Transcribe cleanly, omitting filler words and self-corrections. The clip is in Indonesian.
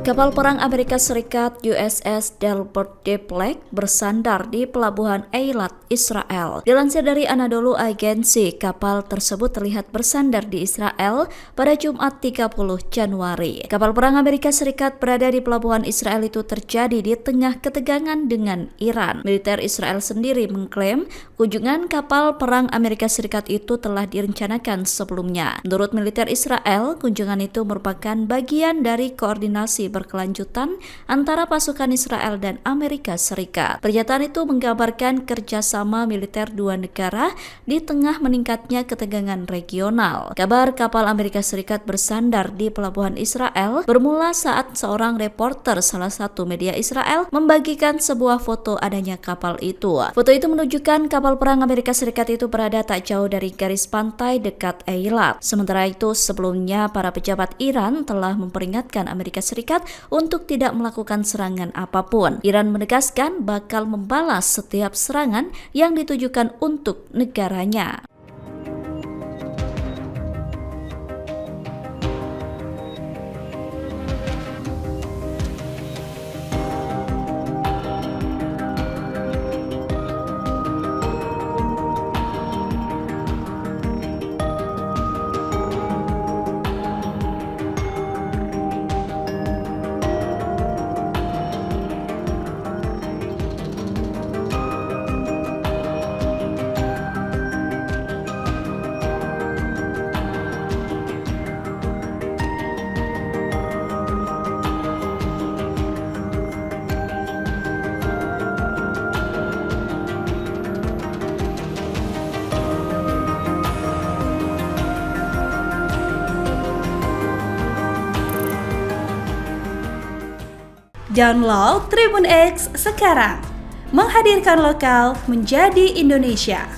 Kapal perang Amerika Serikat USS Delbert Depleck bersandar di pelabuhan Eilat, Israel. Dilansir dari Anadolu Agency, kapal tersebut terlihat bersandar di Israel pada Jumat 30 Januari. Kapal perang Amerika Serikat berada di pelabuhan Israel itu terjadi di tengah ketegangan dengan Iran. Militer Israel sendiri mengklaim kunjungan kapal perang Amerika Serikat itu telah direncanakan sebelumnya. Menurut militer Israel, kunjungan itu merupakan bagian dari koordinasi berkelanjutan antara pasukan Israel dan Amerika Serikat. Pernyataan itu menggambarkan kerjasama militer dua negara di tengah meningkatnya ketegangan regional. Kabar kapal Amerika Serikat bersandar di pelabuhan Israel bermula saat seorang reporter salah satu media Israel membagikan sebuah foto adanya kapal itu. Foto itu menunjukkan kapal perang Amerika Serikat itu berada tak jauh dari garis pantai dekat Eilat. Sementara itu, sebelumnya para pejabat Iran telah memperingatkan Amerika Serikat untuk tidak melakukan serangan apapun. Iran menegaskan bakal membalas setiap serangan yang ditujukan untuk negaranya. Download Tribun X sekarang, menghadirkan lokal menjadi Indonesia.